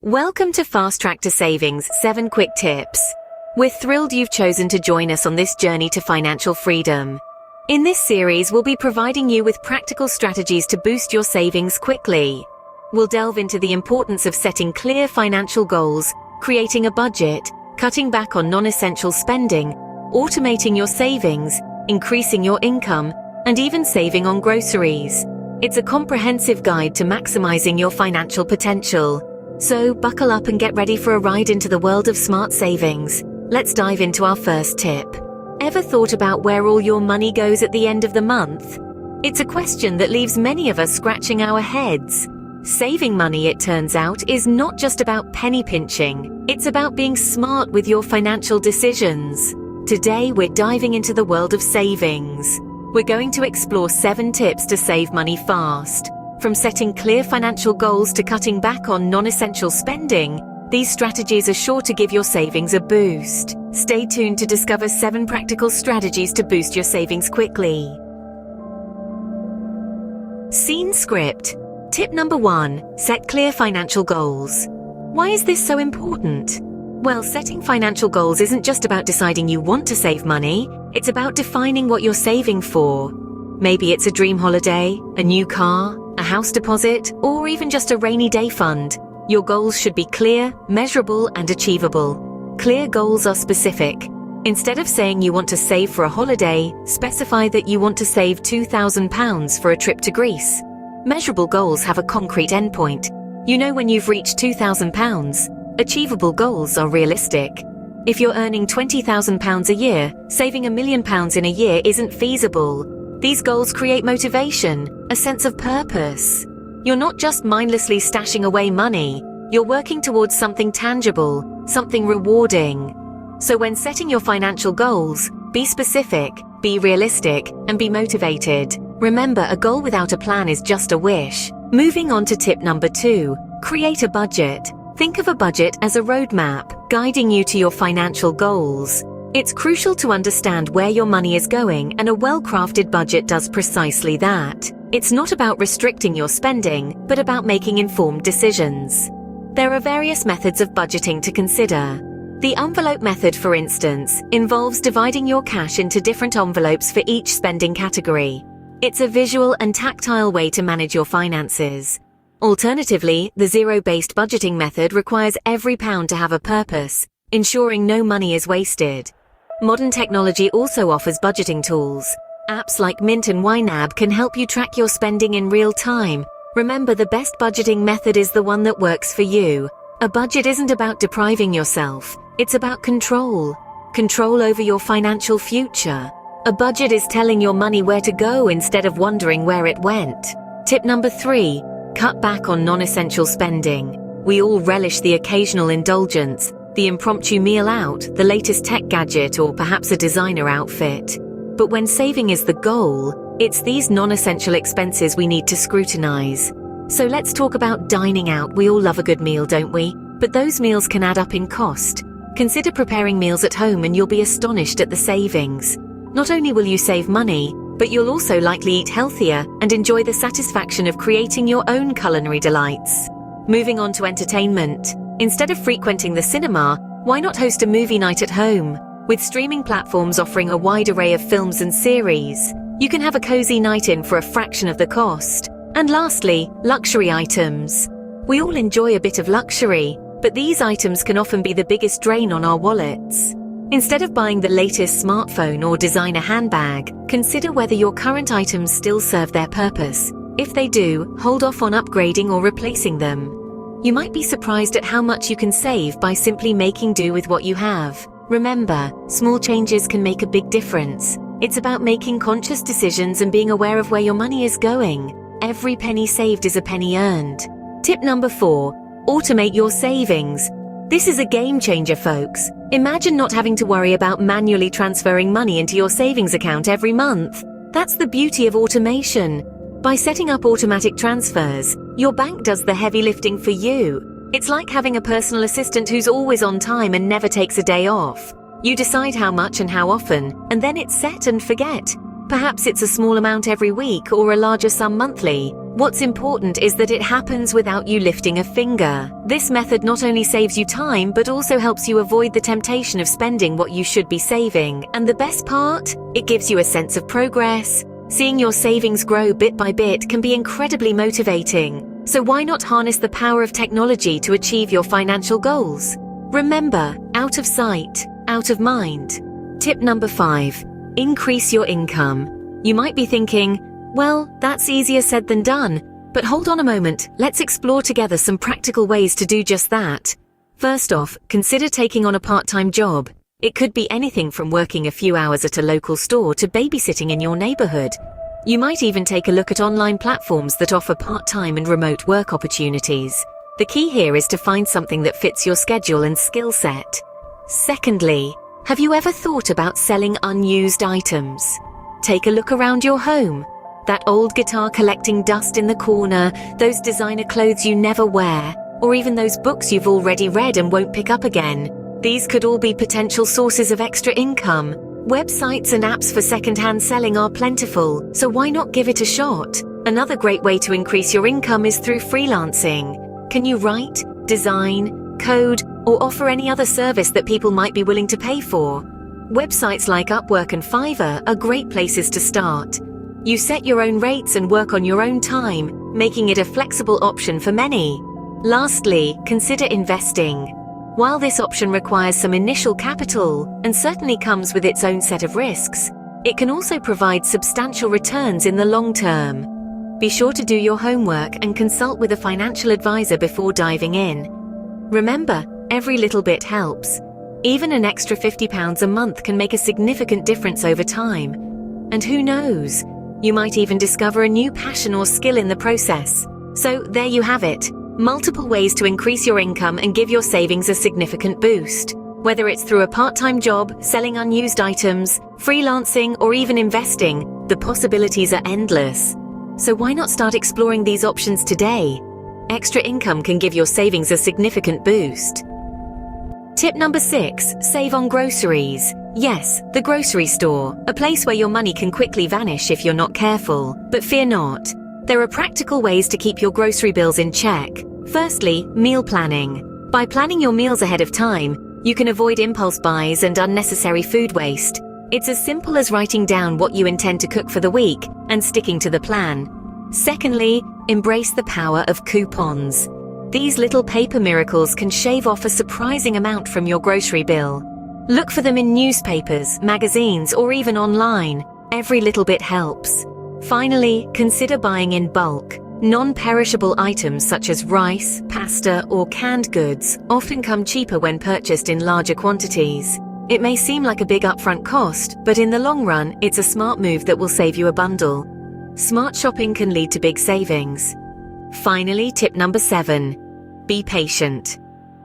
Welcome to Fast Track to Savings 7 Quick Tips. We're thrilled you've chosen to join us on this journey to financial freedom. In this series, we'll be providing you with practical strategies to boost your savings quickly. We'll delve into the importance of setting clear financial goals, creating a budget, cutting back on non-essential spending, automating your savings, increasing your income, and even saving on groceries. It's a comprehensive guide to maximizing your financial potential. So buckle up and get ready for a ride into the world of smart savings. Let's dive into our first tip. Ever thought about where all your money goes at the end of the month? It's a question that leaves many of us scratching our heads. Saving money, it turns out, is not just about penny pinching. It's about being smart with your financial decisions. Today, we're diving into the world of savings. We're going to explore 7 tips to save money fast. From setting clear financial goals to cutting back on non-essential spending, these strategies are sure to give your savings a boost. Stay tuned to discover 7 practical strategies to boost your savings quickly. Scene script. Tip number 1, set clear financial goals. Why is this so important? Well, setting financial goals isn't just about deciding you want to save money, it's about defining what you're saving for. Maybe it's a dream holiday, a new car, a house deposit, or even just a rainy day fund. Your goals should be clear, measurable, and achievable. Clear goals are specific. Instead of saying you want to save for a holiday, specify that you want to save £2,000 for a trip to Greece. Measurable goals have a concrete endpoint. You know when you've reached £2,000. Achievable goals are realistic. If you're earning £20,000 a year, saving £1 million in a year isn't feasible. These goals create motivation, a sense of purpose. You're not just mindlessly stashing away money, you're working towards something tangible, something rewarding. So when setting your financial goals, be specific, be realistic, and be motivated. Remember, a goal without a plan is just a wish. Moving on to tip number 2, create a budget. Think of a budget as a roadmap, guiding you to your financial goals. It's crucial to understand where your money is going, and a well-crafted budget does precisely that. It's not about restricting your spending, but about making informed decisions. There are various methods of budgeting to consider. The envelope method, for instance, involves dividing your cash into different envelopes for each spending category. It's a visual and tactile way to manage your finances. Alternatively, the zero-based budgeting method requires every pound to have a purpose, ensuring no money is wasted. Modern technology also offers budgeting tools. Apps like Mint and YNAB can help you track your spending in real time. Remember, the best budgeting method is the one that works for you. A budget isn't about depriving yourself, it's about control. Control over your financial future. A budget is telling your money where to go instead of wondering where it went. Tip number 3, cut back on non-essential spending. We all relish the occasional indulgence, the impromptu meal out, the latest tech gadget, or perhaps a designer outfit. But when saving is the goal, it's these non-essential expenses we need to scrutinize. So let's talk about dining out. We all love a good meal, don't we? But those meals can add up in cost. Consider preparing meals at home and you'll be astonished at the savings. Not only will you save money, but you'll also likely eat healthier and enjoy the satisfaction of creating your own culinary delights. Moving on to entertainment. Instead of frequenting the cinema, why not host a movie night at home? With streaming platforms offering a wide array of films and series, you can have a cozy night in for a fraction of the cost. And lastly, luxury items. We all enjoy a bit of luxury, but these items can often be the biggest drain on our wallets. Instead of buying the latest smartphone or designer handbag, consider whether your current items still serve their purpose. If they do, hold off on upgrading or replacing them. You might be surprised at how much you can save by simply making do with what you have. Remember, small changes can make a big difference. It's about making conscious decisions and being aware of where your money is going. Every penny saved is a penny earned. Tip number 4, automate your savings. This is a game changer, folks. Imagine not having to worry about manually transferring money into your savings account every month. That's the beauty of automation. By setting up automatic transfers, your bank does the heavy lifting for you. It's like having a personal assistant who's always on time and never takes a day off. You decide how much and how often, and then it's set and forget. Perhaps it's a small amount every week or a larger sum monthly. What's important is that it happens without you lifting a finger. This method not only saves you time, but also helps you avoid the temptation of spending what you should be saving. And the best part? It gives you a sense of progress. Seeing your savings grow bit by bit can be incredibly motivating. So why not harness the power of technology to achieve your financial goals? Remember, out of sight, out of mind. Tip number 5. Increase your income. You might be thinking, well, that's easier said than done. But hold on a moment, let's explore together some practical ways to do just that. First off, consider taking on a part-time job. It could be anything from working a few hours at a local store to babysitting in your neighborhood. You might even take a look at online platforms that offer part-time and remote work opportunities. The key here is to find something that fits your schedule and skill set. Secondly, have you ever thought about selling unused items? Take a look around your home. That old guitar collecting dust in the corner, those designer clothes you never wear, or even those books you've already read and won't pick up again. These could all be potential sources of extra income. Websites and apps for second-hand selling are plentiful, so why not give it a shot? Another great way to increase your income is through freelancing. Can you write, design, code, or offer any other service that people might be willing to pay for? Websites like Upwork and Fiverr are great places to start. You set your own rates and work on your own time, making it a flexible option for many. Lastly, consider investing. While this option requires some initial capital and certainly comes with its own set of risks, it can also provide substantial returns in the long term. Be sure to do your homework and consult with a financial advisor before diving in. Remember, every little bit helps. Even an extra £50 a month can make a significant difference over time. And who knows? You might even discover a new passion or skill in the process. So there you have it. Multiple ways to increase your income and give your savings a significant boost. Whether it's through a part-time job, selling unused items, freelancing, or even investing, the possibilities are endless. So why not start exploring these options today? Extra income can give your savings a significant boost. Tip number 6, save on groceries. Yes, the grocery store, a place where your money can quickly vanish if you're not careful. But fear not. There are practical ways to keep your grocery bills in check. Firstly, meal planning. By planning your meals ahead of time, you can avoid impulse buys and unnecessary food waste. It's as simple as writing down what you intend to cook for the week and sticking to the plan. Secondly, embrace the power of coupons. These little paper miracles can shave off a surprising amount from your grocery bill. Look for them in newspapers, magazines, or even online. Every little bit helps. Finally, consider buying in bulk. Non-perishable items such as rice, pasta, or canned goods often come cheaper when purchased in larger quantities. It may seem like a big upfront cost, but in the long run, it's a smart move that will save you a bundle. Smart shopping can lead to big savings. Finally, tip number 7. Be patient.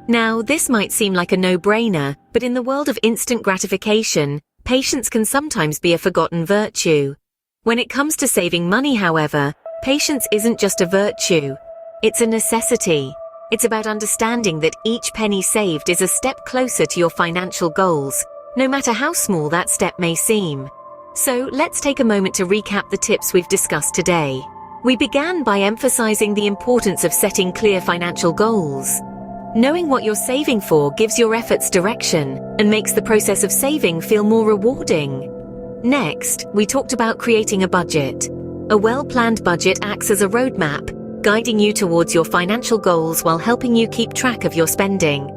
Now, this might seem like a no-brainer, but in the world of instant gratification, patience can sometimes be a forgotten virtue. When it comes to saving money, however, patience isn't just a virtue. It's a necessity. It's about understanding that each penny saved is a step closer to your financial goals, no matter how small that step may seem. So, let's take a moment to recap the tips we've discussed today. We began by emphasizing the importance of setting clear financial goals. Knowing what you're saving for gives your efforts direction and makes the process of saving feel more rewarding. Next, we talked about creating a budget. A well-planned budget acts as a roadmap, guiding you towards your financial goals while helping you keep track of your spending.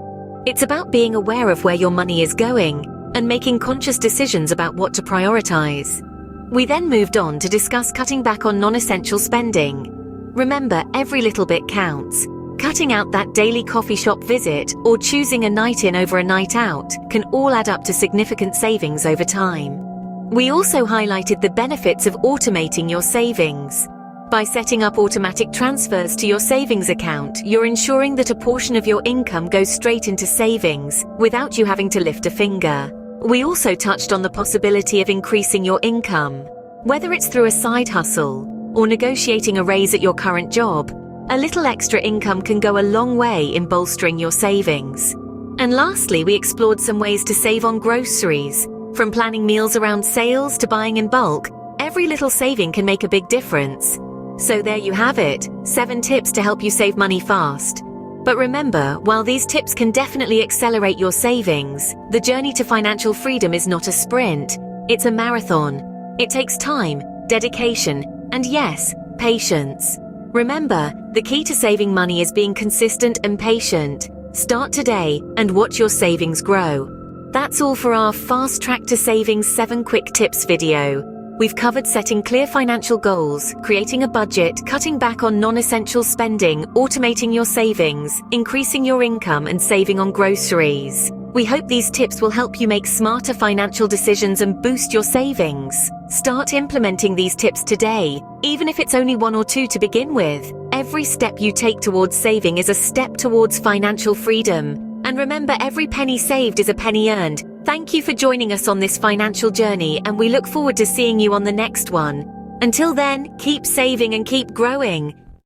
It's about being aware of where your money is going and making conscious decisions about what to prioritize. We then moved on to discuss cutting back on non-essential spending. Remember, every little bit counts. Cutting out that daily coffee shop visit or choosing a night in over a night out can all add up to significant savings over time. We also highlighted the benefits of automating your savings. By setting up automatic transfers to your savings account, you're ensuring that a portion of your income goes straight into savings without you having to lift a finger. We also touched on the possibility of increasing your income. Whether it's through a side hustle or negotiating a raise at your current job, a little extra income can go a long way in bolstering your savings. And lastly, we explored some ways to save on groceries. From planning meals around sales to buying in bulk, every little saving can make a big difference. So there you have it, 7 tips to help you save money fast. But remember, while these tips can definitely accelerate your savings, the journey to financial freedom is not a sprint. It's a marathon. It takes time, dedication, and yes, patience. Remember, the key to saving money is being consistent and patient. Start today and watch your savings grow. That's all for our Fast Track to Savings 7 Quick Tips video. We've covered setting clear financial goals, creating a budget, cutting back on non-essential spending, automating your savings, increasing your income, and saving on groceries. We hope these tips will help you make smarter financial decisions and boost your savings. Start implementing these tips today, even if it's only 1 or 2 to begin with. Every step you take towards saving is a step towards financial freedom. And remember, every penny saved is a penny earned. Thank you for joining us on this financial journey, and we look forward to seeing you on the next one. Until then, keep saving and keep growing.